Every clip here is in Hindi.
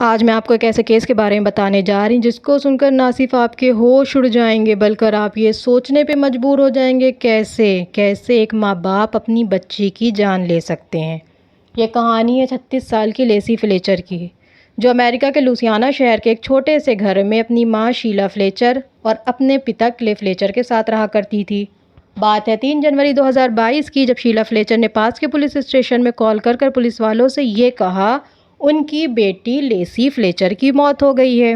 आज मैं आपको एक ऐसे केस के बारे में बताने जा रही हूँ जिसको सुनकर ना सिर्फ आपके होश उड़ जाएंगे बल्कि आप ये सोचने पे मजबूर हो जाएंगे कैसे कैसे एक माँ बाप अपनी बच्ची की जान ले सकते हैं। ये कहानी है 36 साल की लेसी फ्लेचर की, जो अमेरिका के लुसियाना शहर के एक छोटे से घर में अपनी माँ शीला फ्लेचर और अपने पिता क्ले फ्लेचर के साथ रहा करती थी। बात है 3 जनवरी 2022 की, जब शीला फ्लेचर ने पास के पुलिस स्टेशन में कॉल कर पुलिस वालों से ये कहा उनकी बेटी लेसी फ्लेचर की मौत हो गई है।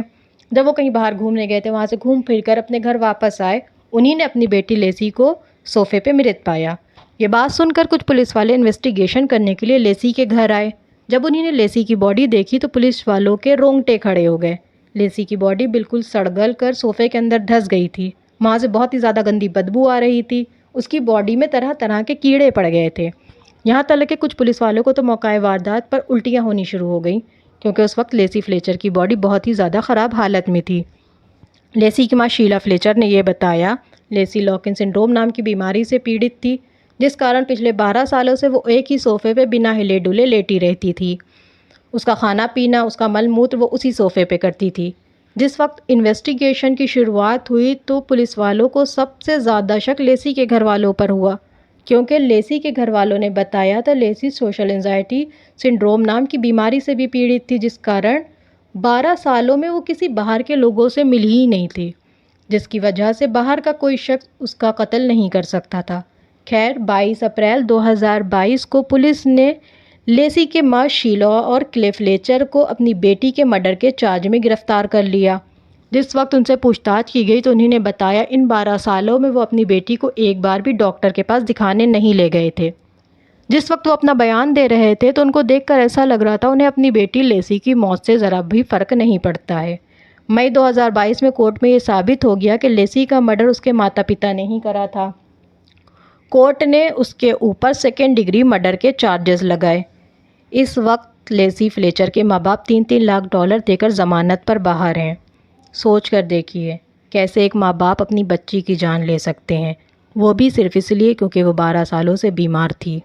जब वो कहीं बाहर घूमने गए थे, वहाँ से घूम फिर कर अपने घर वापस आए, उन्हीं ने अपनी बेटी लेसी को सोफे पे मृत पाया। ये बात सुनकर कुछ पुलिस वाले इन्वेस्टिगेशन करने के लिए लेसी के घर आए। जब उन्होंने लेसी की बॉडी देखी तो पुलिस वालों के रोंगटे खड़े हो गए। लेसी की बॉडी बिल्कुल सड़गल कर सोफे के अंदर धंस गई थी। वहाँ से बहुत ही ज़्यादा गंदी बदबू आ रही थी। उसकी बॉडी में तरह तरह के कीड़े पड़ गए थे। यहाँ तक कि कुछ पुलिस वालों को तो मौकाए वारदात पर उल्टियाँ होनी शुरू हो गई, क्योंकि उस वक्त लेसी फ्लेचर की बॉडी बहुत ही ज़्यादा ख़राब हालत में थी। लेसी की माँ शीला फ्लेचर ने यह बताया, लेसी लॉकिन सिंड्रोम नाम की बीमारी से पीड़ित थी, जिस कारण पिछले 12 सालों से वो एक ही सोफ़े पे बिना हिले डुले लेटी रहती थी। उसका खाना पीना, उसका मल मूत्र वो उसी सोफ़े पे करती थी। जिस वक्त इन्वेस्टिगेशन की शुरुआत हुई तो पुलिस वालों को सबसे ज़्यादा शक लेसी के घर वालों पर हुआ, क्योंकि लेसी के घर वालों ने बताया था लेसी सोशल एंजाइटी सिंड्रोम नाम की बीमारी से भी पीड़ित थी, जिस कारण 12 सालों में वो किसी बाहर के लोगों से मिली ही नहीं थी, जिसकी वजह से बाहर का कोई शख्स उसका कत्ल नहीं कर सकता था। खैर 22 अप्रैल 2022 को पुलिस ने लेसी के माँ शीला और क्ले फ्लेचर को अपनी बेटी के मर्डर के चार्ज में गिरफ्तार कर लिया। जिस वक्त उनसे पूछताछ की गई तो उन्होंने बताया इन 12 सालों में वो अपनी बेटी को एक बार भी डॉक्टर के पास दिखाने नहीं ले गए थे। जिस वक्त वो अपना बयान दे रहे थे तो उनको देखकर ऐसा लग रहा था उन्हें अपनी बेटी लेसी की मौत से ज़रा भी फ़र्क नहीं पड़ता है। मई 2022 में कोर्ट में ये साबित हो गया कि लेसी का मर्डर उसके माता पिता ने ही करा था। कोर्ट ने उसके ऊपर 2nd डिग्री मर्डर के चार्जेस लगाए। इस वक्त लेसी फ्लेचर के माँ बाप 3-3 लाख डॉलर देकर ज़मानत पर बाहर हैं। सोच कर देखिए कैसे एक माँ बाप अपनी बच्ची की जान ले सकते हैं, वो भी सिर्फ इसलिए क्योंकि वो 12 सालों से बीमार थी।